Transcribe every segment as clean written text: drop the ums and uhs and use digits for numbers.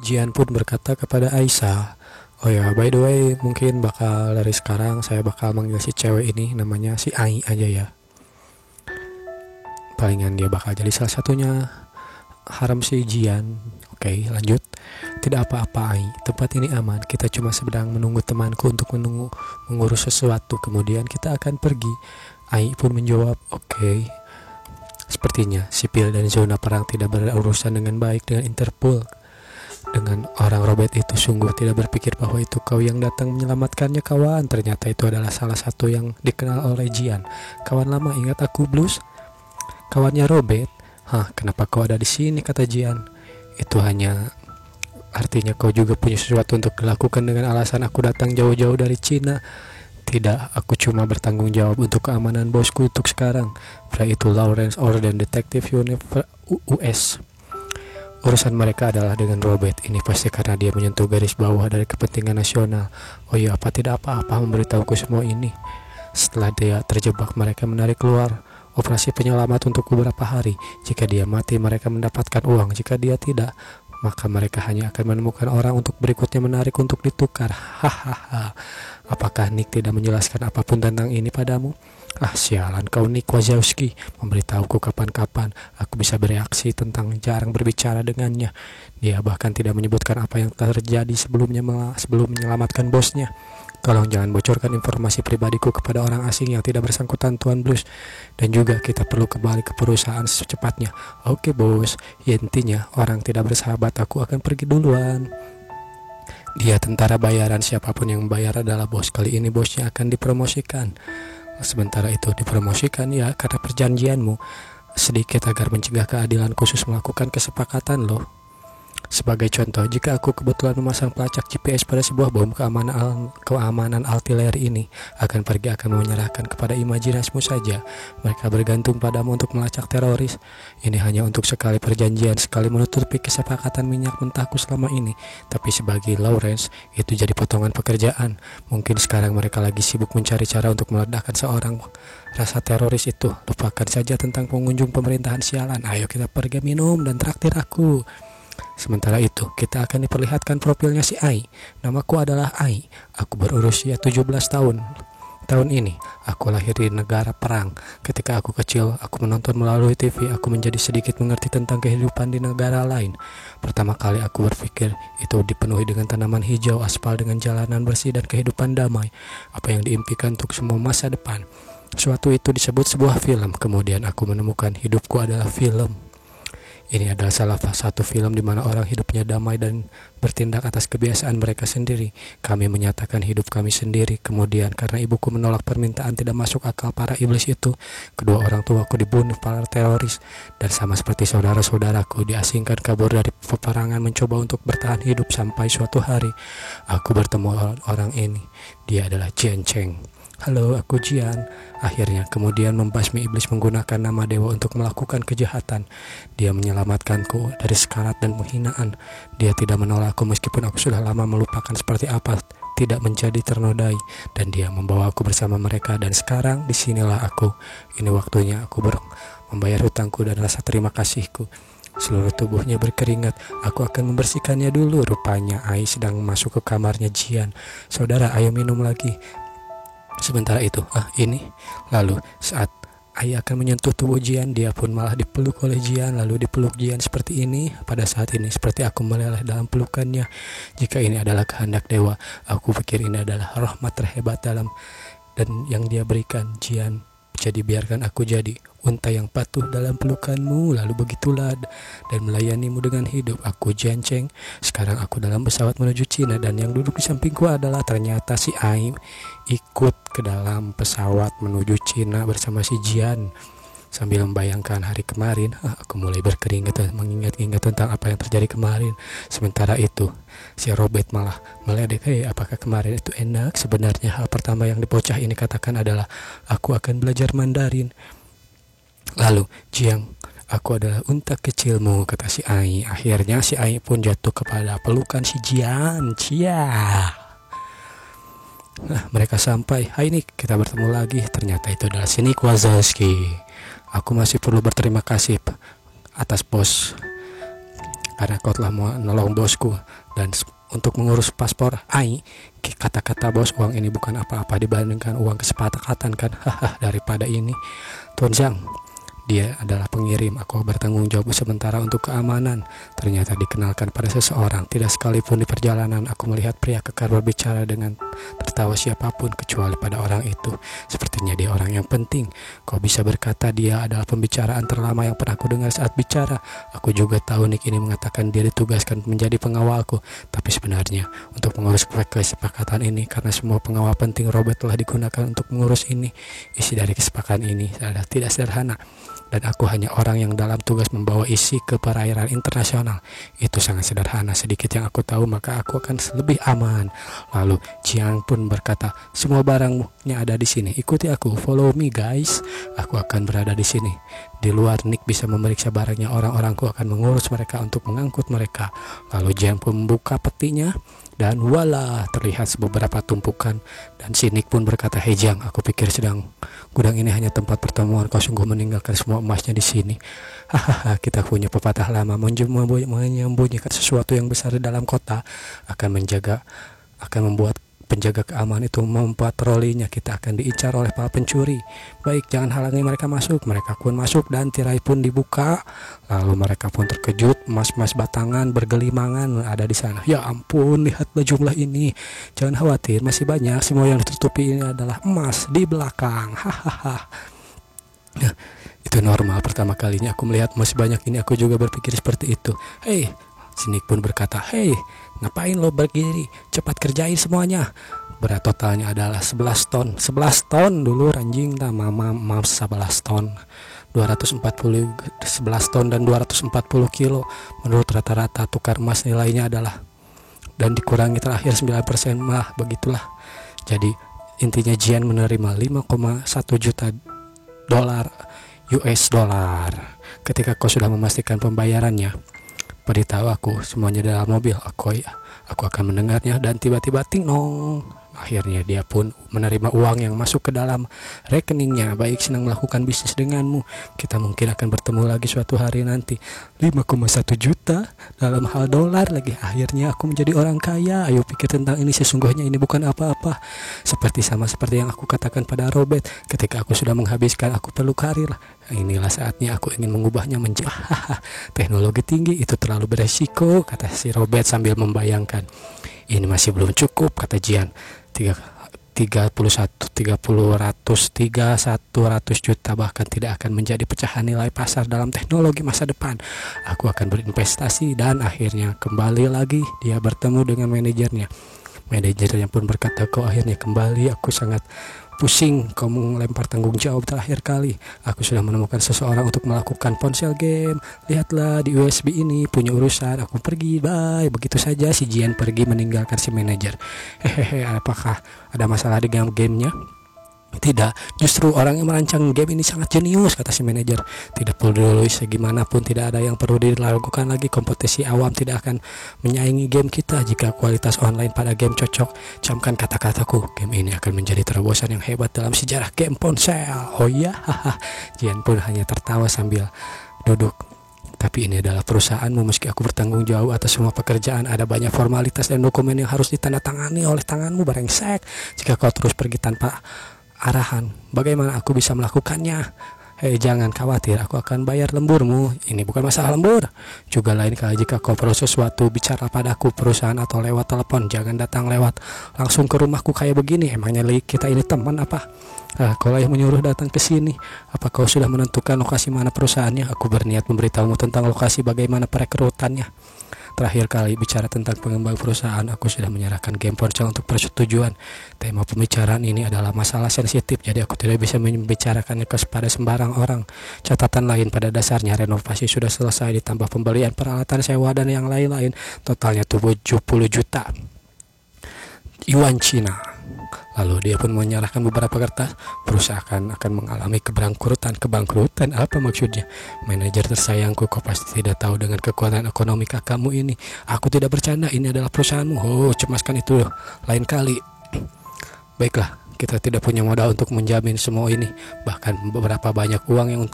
Jian pun berkata kepada Aisyah, "Oh ya, by the way, mungkin bakal dari sekarang saya bakal manggil si cewek ini namanya si Ai aja ya. Palingan dia bakal jadi salah satunya haram si Jian." Oke, lanjut. "Tidak apa-apa Ai, tempat ini aman. Kita cuma sedang menunggu temanku untuk mengurus sesuatu. Kemudian kita akan pergi." Ai pun menjawab, "Oke." Sepertinya sipil dan zona perang tidak berurusan dengan baik dengan Interpol. Dengan orang Robert itu sungguh tidak berpikir bahwa itu kau yang datang menyelamatkannya kawan. Ternyata itu adalah salah satu yang dikenal oleh Jian. "Kawan lama, ingat aku Blues?" "Kawannya Robert." "Hah, kenapa kau ada di sini?" kata Jian. "Itu hanya artinya kau juga punya sesuatu untuk dilakukan dengan alasan aku datang jauh-jauh dari Cina." "Tidak, aku cuma bertanggung jawab untuk keamanan bosku untuk sekarang." Pria itu Lawrence Orden, detektif US. "Urusan mereka adalah dengan Robert. Ini pasti karena dia menyentuh garis bawah dari kepentingan nasional." "Oh iya, apa tidak apa-apa memberitahuku semua ini." "Setelah dia terjebak, mereka menarik keluar operasi penyelamat untuk beberapa hari. Jika dia mati, mereka mendapatkan uang. Jika dia tidak, maka mereka hanya akan menemukan orang untuk berikutnya menarik untuk ditukar." "Hahaha. Apakah Nick tidak menjelaskan apapun tentang ini padamu?" "Ah, sialan kau Nick Wazowski. Memberitahuku kapan-kapan aku bisa bereaksi tentang jarang berbicara dengannya. Dia bahkan tidak menyebutkan apa yang terjadi sebelum menyelamatkan bosnya. Tolong jangan bocorkan informasi pribadiku kepada orang asing yang tidak bersangkutan Tuan Blues. Dan juga kita perlu kembali ke perusahaan secepatnya." "Oke bos, ya, intinya orang tidak bersahabat, aku akan pergi duluan." "Dia tentara bayaran, siapapun yang membayar adalah bos. Kali ini bosnya akan dipromosikan." "Sementara itu dipromosikan ya karena perjanjianmu sedikit agar mencegah keadilan khusus melakukan kesepakatan loh. Sebagai contoh, jika aku kebetulan memasang pelacak GPS pada sebuah bom, keamanan artileri ini akan menyerahkan kepada imajinasimu saja. Mereka bergantung padamu untuk melacak teroris. Ini hanya untuk sekali perjanjian, sekali menutupi kesepakatan minyak mentahku selama ini. Tapi sebagai Lawrence, itu jadi potongan pekerjaan. Mungkin sekarang mereka lagi sibuk mencari cara untuk meledakkan seorang rasa teroris itu. Lupakan saja tentang pengunjung pemerintahan sialan. Ayo kita pergi minum dan traktir aku." Sementara itu, kita akan diperlihatkan profilnya si Ai. "Namaku adalah Ai. Aku berusia 17 tahun. Tahun ini, aku lahir di negara perang. Ketika aku kecil, aku menonton melalui TV. Aku menjadi sedikit mengerti tentang kehidupan di negara lain. Pertama kali aku berpikir itu dipenuhi dengan tanaman hijau, aspal dengan jalanan bersih dan kehidupan damai. Apa yang diimpikan untuk semua masa depan. Suatu itu disebut sebuah film. Kemudian aku menemukan hidupku adalah film. Ini adalah salah satu film di mana orang hidupnya damai dan bertindak atas kebiasaan mereka sendiri. Kami menyatakan hidup kami sendiri. Kemudian karena ibuku menolak permintaan tidak masuk akal para iblis itu, kedua orang tuaku dibunuh para teroris. Dan sama seperti saudara-saudaraku, diasingkan kabur dari peperangan mencoba untuk bertahan hidup sampai suatu hari aku bertemu orang ini. Dia adalah Jian Cheng. Halo, aku Jian. Akhirnya kemudian membasmi iblis menggunakan nama dewa untuk melakukan kejahatan. Dia menyelamatkanku dari sekarat dan penghinaan. Dia tidak menolakku meskipun aku sudah lama melupakan seperti apa tidak menjadi ternodai. Dan dia membawa aku bersama mereka. Dan sekarang disinilah aku. Ini waktunya aku membayar hutangku dan rasa terima kasihku. Seluruh tubuhnya berkeringat. Aku akan membersihkannya dulu. Rupanya Ai sedang masuk ke kamarnya Jian. Saudara, ayo minum lagi. Sementara itu, ini. Lalu saat Ai akan menyentuh tubuh Jian, dia pun malah dipeluk oleh Jian. Lalu dipeluk Jian seperti ini. Pada saat ini seperti aku meleleh dalam pelukannya. Jika ini adalah kehendak dewa, aku pikir ini adalah rahmat terhebat dan yang dia berikan Jian. Jadi biarkan aku jadi unta yang patuh dalam pelukanmu. Lalu begitulah dan melayanimu dengan hidup. Aku Jian Cheng. Sekarang aku dalam pesawat menuju Cina. Dan yang duduk di sampingku adalah ternyata si Ai ikut ke dalam pesawat menuju Cina bersama si Jian. Sambil membayangkan hari kemarin, aku mulai berkeringat dan mengingat-ingat tentang apa yang terjadi kemarin. Sementara itu, si Robert malah meledek, apakah kemarin itu enak? Sebenarnya hal pertama yang dibocah ini katakan adalah, aku akan belajar Mandarin. Lalu, Jiang, aku adalah unta kecilmu, kata si Ai. Akhirnya si Ai pun jatuh kepada pelukan si Jian. Mereka sampai. Hai Nick, kita bertemu lagi. Ternyata itu adalah si Nick Wazowski. Aku masih perlu berterima kasih atas bos karena kau telah menolong bosku. Dan untuk mengurus paspor Ai, kata-kata bos, uang ini bukan apa-apa dibandingkan uang kesepakatan kan. Haha, daripada ini Tuan Zhang, dia adalah pengirim. Aku bertanggung jawab sementara untuk keamanan. Ternyata dikenalkan pada seseorang. Tidak sekalipun di perjalanan aku melihat pria kekar berbicara dengan tertawa siapapun kecuali pada orang itu. Sepertinya dia orang yang penting. Kau bisa berkata dia adalah pembicaraan terlama yang pernah aku dengar saat bicara. Aku juga tahu Nick ini mengatakan dia ditugaskan menjadi pengawalku. Tapi sebenarnya untuk mengurus kesepakatan ini, karena semua pengawal penting Robert telah digunakan untuk mengurus ini. Isi dari kesepakatan ini adalah tidak sederhana. Dan aku hanya orang yang dalam tugas membawa isi ke perairan internasional. Itu sangat sederhana. Sedikit yang aku tahu, maka aku akan lebih aman. Lalu Jiang pun berkata, semua barangnya ada di sini. Ikuti aku, follow me guys. Aku akan berada di sini. Di luar Nick bisa memeriksa barangnya. Orang-orangku akan mengurus mereka untuk mengangkut mereka. Lalu Jiang pun membuka petinya. Dan wala, terlihat beberapa tumpukan. Dan si Nick pun berkata, hei Jiang, aku pikir gudang ini hanya tempat pertemuan. Kau sungguh meninggalkan semua emasnya di sini. Hahaha, kita punya pepatah lama, menyembunyikan sesuatu yang besar di dalam kota akan membuat penjaga keamanan itu mempatrolinya. Kita akan diincar oleh para pencuri. Baik, jangan halangi mereka masuk. Mereka pun masuk dan tirai pun dibuka. Lalu mereka pun terkejut, emas-emas batangan bergelimangan ada di sana. Ya ampun, lihatlah jumlah ini. Jangan khawatir, masih banyak. Semua yang ditutupi ini adalah emas di belakang. Hahaha. Nah, itu normal. Pertama kalinya aku melihat emas banyak ini, aku juga berpikir seperti itu. Hei, Nick pun berkata, hei, ngapain lo berdiri? Cepat kerjain semuanya. Berat totalnya adalah 11 ton. 11 ton dulu ranjing tak mama 11 ton. 240 11 ton dan 240 kilo. Menurut rata-rata tukar emas nilainya adalah, dan dikurangi terakhir 9%, mah begitulah. Jadi intinya Jian menerima 5,1 juta dolar US dollar. Ketika kau sudah memastikan pembayarannya, beritahu aku semuanya dalam mobil. Aku akan mendengarnya. Dan tiba-tiba ting nong, akhirnya dia pun menerima uang yang masuk ke dalam rekeningnya. Baik, senang melakukan bisnis denganmu. Kita mungkin akan bertemu lagi suatu hari nanti. 5,1 juta dalam hal dolar lagi. Akhirnya aku menjadi orang kaya. Ayo pikir tentang ini, sesungguhnya ini bukan apa-apa. Seperti yang aku katakan pada Robert, ketika aku sudah menghabiskan, aku perlu karir. Inilah saatnya aku ingin mengubahnya menjadi teknologi tinggi. Itu terlalu beresiko, kata si Robert sambil membayangkan. Ini masih belum cukup, kata Jian. 100 juta bahkan tidak akan menjadi pecahan nilai pasar dalam teknologi masa depan. Aku akan berinvestasi. Dan akhirnya kembali lagi dia bertemu dengan manajernya. Manajernya pun berkata, kau akhirnya kembali, aku sangat pusing kau melempar tanggung jawab terakhir kali. Aku sudah menemukan seseorang untuk melakukan ponsel game. Lihatlah di USB ini, punya urusan. Aku pergi, bye. Begitu saja si Jian pergi meninggalkan si manajer. Hehehe, apakah ada masalah dengan gamenya? Tidak, justru orang yang merancang game ini sangat jenius, kata si manajer. Tidak perlu segimanapun, tidak ada yang perlu dilakukan lagi. Kompetisi awam tidak akan menyaingi game kita. Jika kualitas online pada game cocok, camkan kata-kataku, game ini akan menjadi terobosan yang hebat dalam sejarah game ponsel. Oh iya, haha. Jian pun hanya tertawa sambil duduk. Tapi ini adalah perusahaanmu, meski aku bertanggung jawab atas semua pekerjaan, ada banyak formalitas dan dokumen yang harus ditandatangani oleh tanganmu, brengsek. Jika kau terus pergi tanpa arahan, bagaimana aku bisa melakukannya? Hei, jangan khawatir, aku akan bayar lemburmu. Ini bukan masalah lembur. Juga lain kali jika kau perlu sesuatu, bicara padaku, perusahaan atau lewat telepon. Jangan datang lewat langsung ke rumahku kayak begini. Emangnya kita ini teman apa? Kau yang menyuruh datang ke sini. Apa kau sudah menentukan lokasi mana perusahaannya? Aku berniat memberitahumu tentang lokasi bagaimana perekrutannya. Terakhir kali bicara tentang pengembang perusahaan, aku sudah menyerahkan game ponsel untuk persetujuan. Tema pembicaraan ini adalah masalah sensitif, jadi aku tidak bisa membicarakannya kepada sembarang orang. Catatan lain, pada dasarnya renovasi sudah selesai, ditambah pembelian peralatan sewa dan yang lain-lain. Totalnya 70 juta yuan Cina. Lalu dia pun menyerahkan beberapa kertas. Perusahaan akan mengalami kebangkrutan. Kebangkrutan apa maksudnya? Manajer tersayangku, kau pasti tidak tahu dengan kekuatan ekonomi kakakmu ini. Aku tidak bercanda, ini adalah perusahaanmu. Oh, cemaskan itu lain kali. Baiklah, Kita tidak punya modal untuk menjamin semua ini. Bahkan berapa banyak uang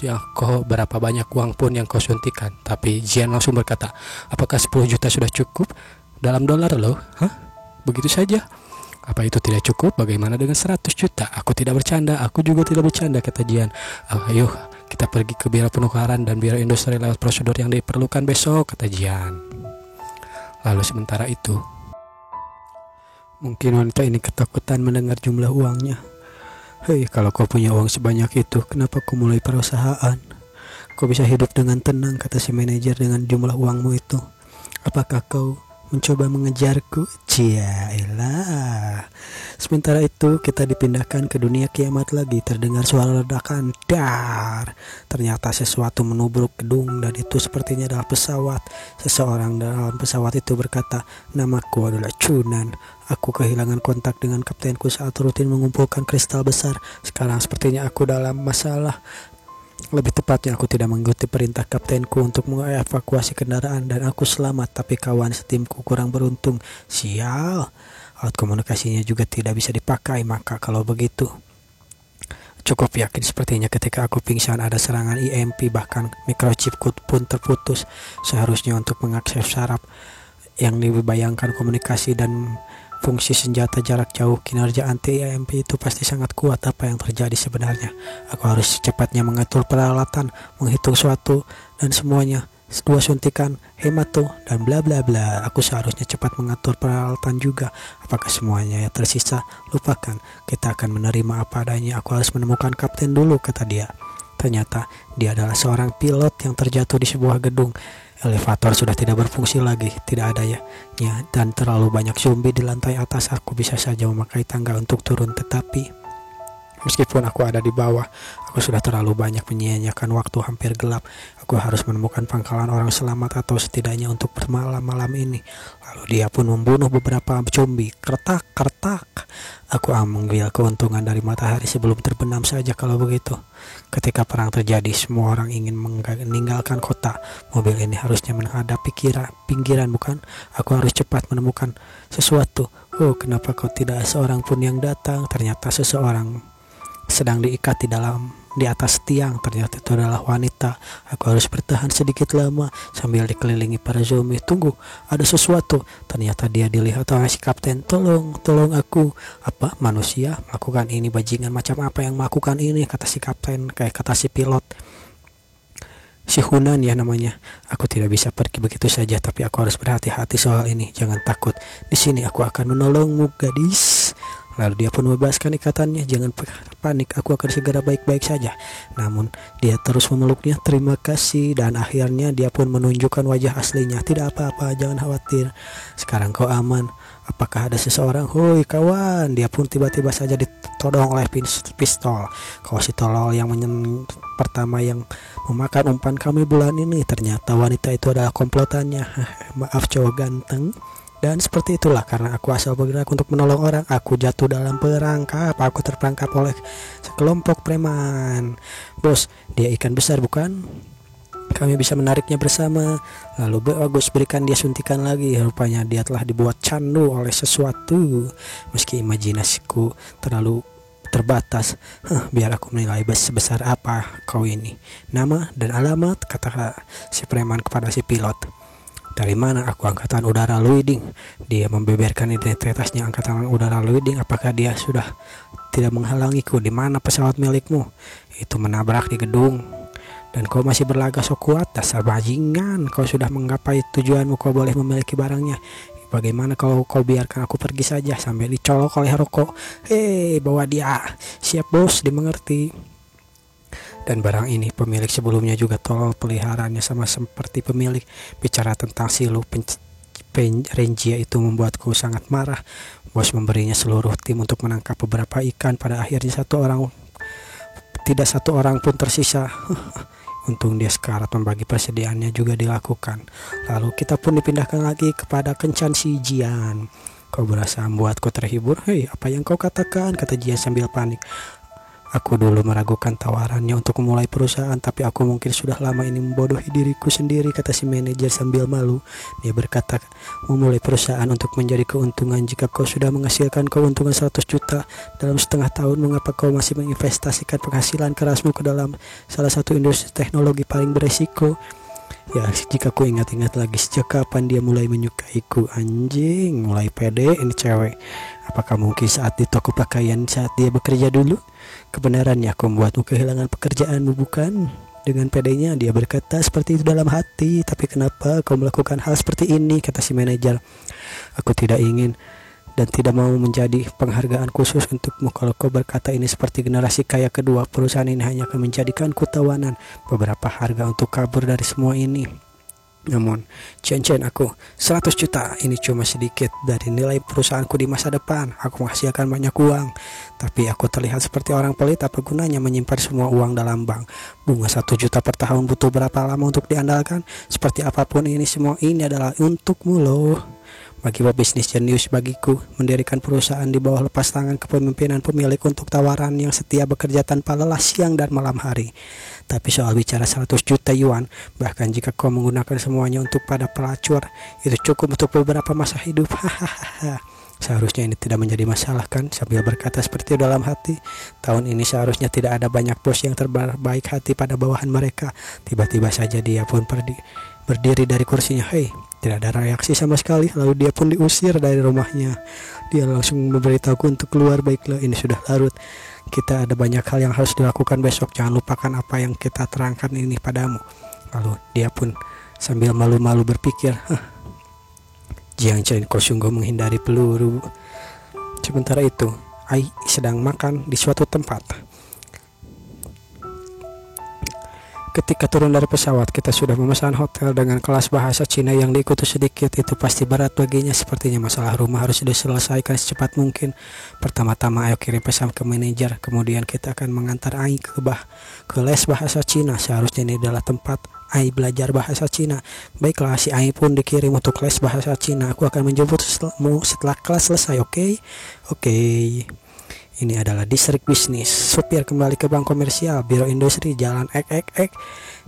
berapa banyak uang pun yang kau suntikan. Tapi Jian langsung berkata, apakah 10 juta sudah cukup? Dalam dolar loh. Hah? Begitu saja? Apa itu tidak cukup? Bagaimana dengan 100 juta? Aku tidak bercanda, aku juga tidak bercanda, kata Jian. Ayo kita pergi ke biro penukaran dan biro industri lewat prosedur yang diperlukan besok, kata Jian. Lalu sementara itu, mungkin wanita ini ketakutan mendengar jumlah uangnya. Hei, kalau kau punya uang sebanyak itu, kenapa kau mulai perusahaan? Kau bisa hidup dengan tenang, kata si manajer, dengan jumlah uangmu itu. Apakah kau mencoba mengejarku? Cialah. Sementara itu kita dipindahkan ke dunia kiamat lagi. Terdengar suara ledakan, dar. Ternyata sesuatu menubruk gedung, dan itu sepertinya adalah pesawat. Seseorang dalam pesawat itu berkata, namaku adalah Chunan. Aku kehilangan kontak dengan kaptenku saat rutin mengumpulkan kristal besar. Sekarang sepertinya aku dalam masalah. Lebih tepatnya aku tidak mengikuti perintah kaptenku untuk mengevakuasi kendaraan dan aku selamat, tapi kawan setimku kurang beruntung. Sial, alat komunikasinya juga tidak bisa dipakai. Maka kalau begitu, cukup yakin sepertinya ketika aku pingsan ada serangan EMP, bahkan microchipku pun terputus. Seharusnya untuk mengakses saraf yang dibayangkan komunikasi dan fungsi senjata jarak jauh kinerja anti EMP itu pasti sangat kuat. Apa yang terjadi sebenarnya? Aku harus secepatnya mengatur peralatan, menghitung suatu dan semuanya. 2 suntikan, hemato, dan bla bla bla. Aku seharusnya cepat mengatur peralatan juga. Apakah semuanya yang tersisa? Lupakan, kita akan menerima apa adanya. Aku harus menemukan kapten dulu, kata dia. Ternyata dia adalah seorang pilot yang terjatuh di sebuah gedung. Elevator sudah tidak berfungsi lagi, tidak ada ya, dan terlalu banyak zombie di lantai atas. Aku bisa saja memakai tangga untuk turun, tetapi meskipun aku ada di bawah, aku sudah terlalu banyak menyia-nyiakan waktu. Hampir gelap. Aku harus menemukan pangkalan orang selamat atau setidaknya untuk bermalam malam ini. Lalu dia pun membunuh beberapa zombie. Kertak, kertak. Aku mengambil keuntungan dari matahari sebelum terbenam saja kalau begitu. Ketika perang terjadi, semua orang ingin meninggalkan kota. Mobil ini harusnya menghadap pinggiran, bukan? Aku harus cepat menemukan sesuatu. Oh, kenapa kau tidak seorang pun yang datang? Ternyata seseorang sedang diikat di atas tiang. Ternyata itu adalah wanita. Aku harus bertahan sedikit lama sambil dikelilingi para zombie. Tunggu, ada sesuatu. Ternyata dia dilihat oleh si kapten. Tolong aku. Apa? Manusia melakukan ini? Bajingan macam apa yang melakukan ini? Kata si kapten, kata si pilot. Si Hunan ya namanya. Aku tidak bisa pergi begitu saja, tapi aku harus berhati-hati soal ini. Jangan takut. Di sini aku akan menolongmu, gadis. Lalu dia pun membebaskan ikatannya. Jangan panik, aku akan segera baik-baik saja. Namun dia terus memeluknya. Terima kasih. Dan akhirnya dia pun menunjukkan wajah aslinya. Tidak apa-apa, jangan khawatir. Sekarang kau aman. Apakah ada seseorang? Hoi kawan. Dia pun tiba-tiba saja ditodong oleh pistol. Kau si tolol yang pertama yang memakan umpan kami bulan ini. Ternyata wanita itu adalah komplotannya. Maaf cowok ganteng. Dan seperti itulah, karena aku asal bergerak untuk menolong orang, aku jatuh dalam perangkap. Aku terperangkap oleh sekelompok preman. Bos, dia ikan besar bukan? Kami bisa menariknya bersama. Lalu bagus, berikan dia suntikan lagi. Rupanya dia telah dibuat candu oleh sesuatu. Meski imajinasiku terlalu terbatas, biar aku menilai sebesar apa kau ini. Nama dan alamat, kata si preman kepada si pilot. Dari mana? Aku angkatan udara Luiding. Dia membeberkan identitasnya, angkatan udara Luiding. Apakah dia sudah tidak menghalangiku? Di mana pesawat milikmu? Itu menabrak di gedung. Dan kau masih berlagak so kuat? Dasar bajingan. Kau sudah menggapai tujuanmu, kau boleh memiliki barangnya. Bagaimana kalau kau biarkan aku pergi saja sambil dicolok oleh rokok? Hei, bawa dia. Siap bos, dimengerti. Dan barang ini pemilik sebelumnya juga tolol, peliharaannya sama seperti pemilik. Bicara tentang silu Renjia itu membuatku sangat marah. Bos memberinya seluruh tim untuk menangkap beberapa ikan. Pada akhirnya tidak satu orang pun tersisa. Untung dia sekarat, membagi persediaannya juga dilakukan. Lalu kita pun dipindahkan lagi kepada kencan si Jian. Kau berasa membuatku terhibur? Hei, apa yang kau katakan? Kata Jian sambil panik. Aku dulu meragukan tawarannya untuk memulai perusahaan, tapi aku mungkin sudah lama ini membodohi diriku sendiri, kata si manajer sambil malu. Dia berkata, memulai perusahaan untuk menjadi keuntungan. Jika kau sudah menghasilkan keuntungan 100 juta dalam setengah tahun, mengapa kau masih menginvestasikan penghasilan kerasmu ke dalam salah satu industri teknologi paling beresiko? Ya, jika ku ingat-ingat lagi, sejak kapan dia mulai menyukaiku? Anjing, mulai pede ini cewek. Apakah mungkin saat di toko pakaian saat dia bekerja dulu? Kebenarannya aku membuatmu kehilangan pekerjaanmu, bukan? Dengan pedenya dia berkata seperti itu dalam hati. Tapi kenapa kau melakukan hal seperti ini, kata si manajer. Aku tidak ingin dan tidak mau menjadi penghargaan khusus untukmu. Kalau kau berkata ini seperti generasi kaya kedua, perusahaan ini hanya akan menjadikanku tawanan beberapa harga untuk kabur dari semua ini. Namun, cen aku 100 juta ini cuma sedikit dari nilai perusahaanku di masa depan. Aku menghasilkan banyak uang, tapi aku terlihat seperti orang pelit. Apa gunanya menyimpan semua uang dalam bank? Bunga 1 juta per tahun butuh berapa lama untuk diandalkan? Seperti apapun ini, semua ini adalah untukmu loh. Bagi pebisnis jenius bagiku, mendirikan perusahaan di bawah lepas tangan kepemimpinan pemilik untuk tawaran yang setia bekerja tanpa lelah siang dan malam hari. Tapi soal bicara 100 juta yuan, bahkan jika kau menggunakan semuanya untuk pada pelacur, itu cukup untuk beberapa masa hidup. Hahaha. Seharusnya ini tidak menjadi masalah, kan? Sambil berkata seperti dalam hati, tahun ini seharusnya tidak ada banyak bos yang terbaik hati pada bawahan mereka. Tiba-tiba saja dia pun berdiri dari kursinya. Hei, tidak ada reaksi sama sekali. Lalu dia pun diusir dari rumahnya. Dia langsung memberitahuku untuk keluar. Baiklah, ini sudah larut. Kita ada banyak hal yang harus dilakukan besok. Jangan lupakan apa yang kita terangkan ini padamu. Lalu dia pun sambil malu-malu berpikir, Jiang Chen, kau sungguh menghindari peluru. Sementara itu, Ai sedang makan di suatu tempat. Ketika turun dari pesawat, kita sudah memesan hotel dengan kelas bahasa Cina yang diikuti sedikit. Itu pasti berat baginya. Sepertinya masalah rumah harus diselesaikan secepat mungkin. Pertama-tama ayo kirim pesan ke manajer. Kemudian kita akan mengantar Ai ke les bahasa Cina. Seharusnya ini adalah tempat Ai belajar bahasa Cina. Baiklah, si Ai pun dikirim untuk les bahasa Cina. Aku akan menjemputmu setelah kelas selesai, oke? Oke. Ini adalah distrik bisnis. Supir kembali ke bank komersial, biro industri, jalan ek.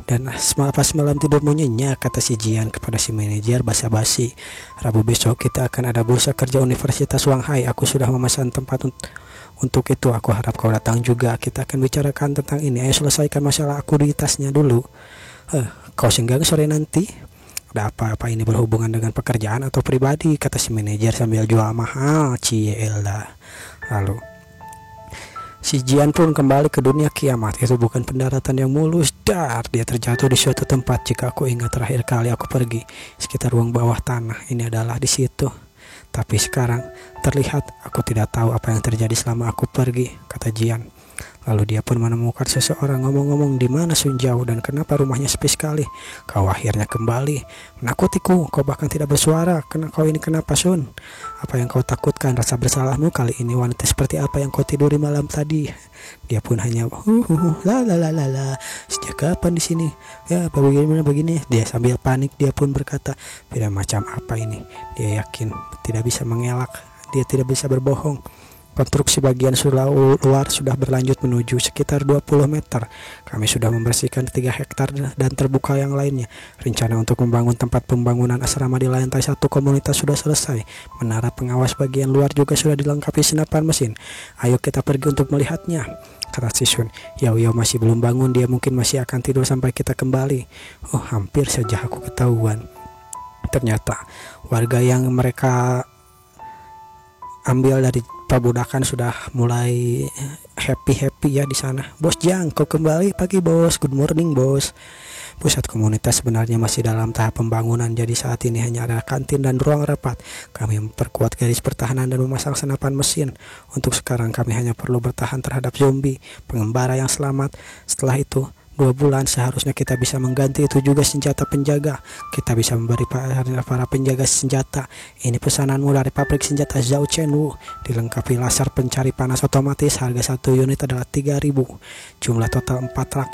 Dan pas malam tidurmu nyenyak, kata si Jian kepada si manajer basa-basi. Rabu besok kita akan ada bursa kerja Universitas Shanghai. Aku sudah memesan tempat untuk itu. Aku harap kau datang juga. Kita akan bicarakan tentang ini. Ayo selesaikan masalah akuditasnya dulu. Kau senggang sore nanti? Ada apa-apa ini berhubungan dengan pekerjaan atau pribadi, kata si manajer sambil jual mahal. Cielda. Lalu si Jian pun kembali ke dunia kiamat. Itu bukan pendaratan yang mulus. Dia terjatuh di suatu tempat. Jika aku ingat terakhir kali aku pergi sekitar ruang bawah tanah, ini adalah di situ. Tapi sekarang terlihat aku tidak tahu apa yang terjadi selama aku pergi, kata Jian. Lalu dia pun menemukan seseorang. Ngomong-ngomong, di mana Sun Jiao dan kenapa rumahnya sepi sekali? Kau akhirnya kembali. Menakutiku, kau bahkan tidak bersuara. Kau ini kenapa, Sun? Apa yang kau takutkan? Rasa bersalahmu kali ini? Wanita seperti apa yang kau tiduri malam tadi? Dia pun hanya la. Sejak kapan di sini? Ya, bagaimana begini? Dia sambil panik, dia pun berkata, "Beda macam apa ini?" Dia yakin tidak bisa mengelak. Dia tidak bisa berbohong. Konstruksi bagian luar sudah berlanjut menuju sekitar 20 meter. Kami sudah membersihkan 3 hektar dan terbuka yang lainnya. Rencana untuk membangun tempat pembangunan asrama di lantai 1 komunitas sudah selesai. Menara pengawas bagian luar juga sudah dilengkapi senapan mesin. Ayo kita pergi untuk melihatnya, kata si Sun. Yao masih belum bangun. Dia mungkin masih akan tidur sampai kita kembali. Oh, hampir saja aku ketahuan. Ternyata warga yang mereka ambil dari perbudakan sudah mulai happy ya di sana. Bos Jiang, kau kembali pagi bos. Good morning bos. Pusat komunitas sebenarnya masih dalam tahap pembangunan, jadi saat ini hanya ada kantin dan ruang rapat. Kami memperkuat garis pertahanan dan memasang senapan mesin. Untuk sekarang kami hanya perlu bertahan terhadap zombie pengembara yang selamat. Setelah itu 2 bulan seharusnya kita bisa mengganti itu juga senjata penjaga. Kita bisa memberi para penjaga senjata. Ini pesananmu dari pabrik senjata Zhao Chenwu. Dilengkapi laser pencari panas otomatis. Harga 1 unit adalah 3.000. Jumlah total 4 truk.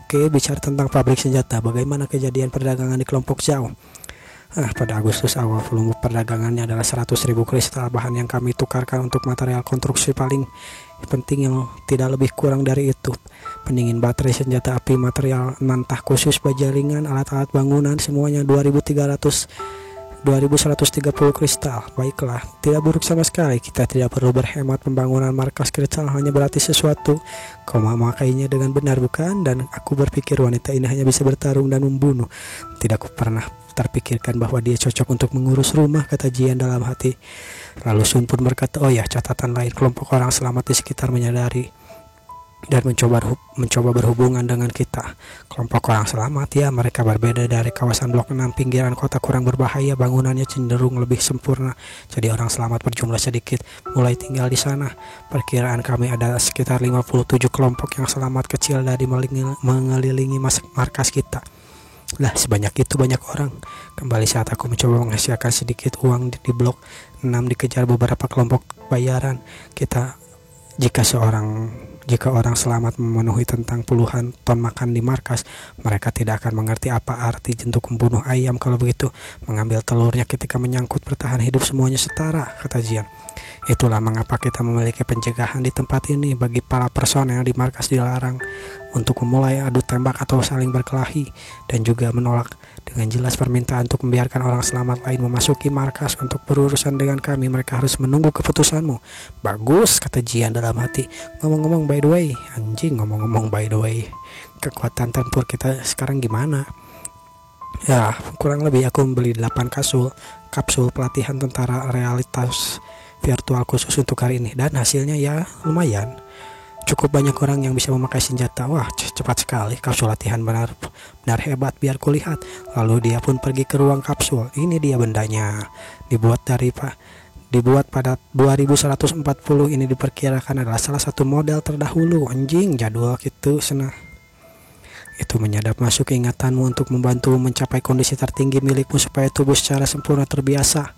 Oke, bicara tentang pabrik senjata. Bagaimana kejadian perdagangan di kelompok Zhao? Pada Agustus awal volume perdagangannya adalah 100.000 kristal, bahan yang kami tukarkan untuk material konstruksi paling penting yang tidak lebih kurang dari itu. Pendingin baterai, senjata api, material mantah khusus, baja ringan, alat-alat bangunan, semuanya 2130 kristal. Baiklah, tidak buruk sama sekali. Kita tidak perlu berhemat. Pembangunan markas kristal hanya berarti sesuatu. Kau memakainya dengan benar, bukan? Dan aku berpikir wanita ini hanya bisa bertarung dan membunuh. Tidak aku pernah terpikirkan bahwa dia cocok untuk mengurus rumah, kata Jian dalam hati. Lalu Sun pun berkata, oh ya, catatan lain, kelompok orang selamat di sekitar menyadari dan mencoba berhubungan dengan kita. Kelompok orang selamat, ya, mereka berbeda dari kawasan blok 6 pinggiran kota, kurang berbahaya, bangunannya cenderung lebih sempurna. Jadi orang selamat berjumlah sedikit mulai tinggal di sana. Perkiraan kami ada sekitar 57 kelompok yang selamat kecil dari mengelilingi markas kita. Lah, sebanyak itu banyak orang. Kembali saat aku mencoba menghasilkan sedikit uang di blok 6 dikejar beberapa kelompok bayaran. Jika orang selamat memenuhi tentang puluhan ton makan di markas, mereka tidak akan mengerti apa arti jentuk membunuh ayam. Kalau begitu, mengambil telurnya ketika menyangkut bertahan hidup semuanya setara, kata Jian. Itulah mengapa kita memiliki pencegahan di tempat ini. Bagi para personel di markas dilarang untuk memulai adu tembak atau saling berkelahi, dan juga menolak dengan jelas permintaan untuk membiarkan orang selamat lain memasuki markas untuk berurusan dengan kami. Mereka harus menunggu keputusanmu. Bagus, kata Jian dalam hati. Ngomong-ngomong by the way, kekuatan tempur kita sekarang gimana? Ya, kurang lebih aku membeli 8 kapsul pelatihan tentara realitas virtual khusus untuk hari ini, dan hasilnya ya lumayan. Cukup banyak orang yang bisa memakai senjata. Wah, cepat sekali. Kapsul latihan benar hebat, biar kulihat. Lalu dia pun pergi ke ruang kapsul. Ini dia bendanya. Dibuat pada 2140. Ini diperkirakan adalah salah satu model terdahulu. Anjing, jadwal gitu senang. Itu menyadap masuk ke ingatanmu untuk membantu mencapai kondisi tertinggi milikmu supaya tubuh secara sempurna terbiasa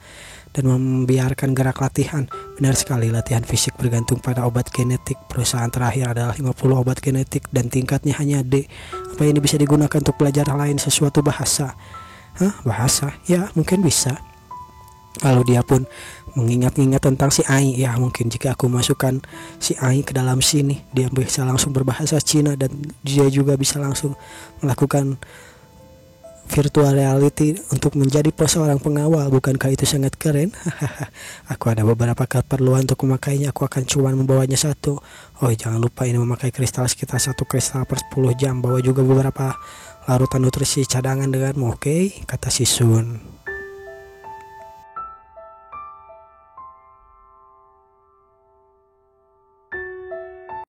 dan membiarkan gerak latihan. Benar sekali, latihan fisik bergantung pada obat genetik. Perusahaan terakhir adalah 50 obat genetik dan tingkatnya hanya D. Apa ini bisa digunakan untuk belajar lain sesuatu bahasa? Bahasa? Ya, mungkin bisa. Lalu dia pun mengingat-ingat tentang si Ai. Ya, mungkin jika aku masukkan si Ai ke dalam sini, dia bisa langsung berbahasa Cina dan dia juga bisa langsung melakukan virtual reality untuk menjadi seorang pengawal. Bukankah itu sangat keren? Aku ada beberapa keperluan untuk memakainya. Aku akan cuma membawanya satu. Oh, jangan lupa ini memakai kristal sekitar 1 kristal per 10 jam. Bawa juga beberapa larutan nutrisi cadangan denganmu, oke? Kata si Sun.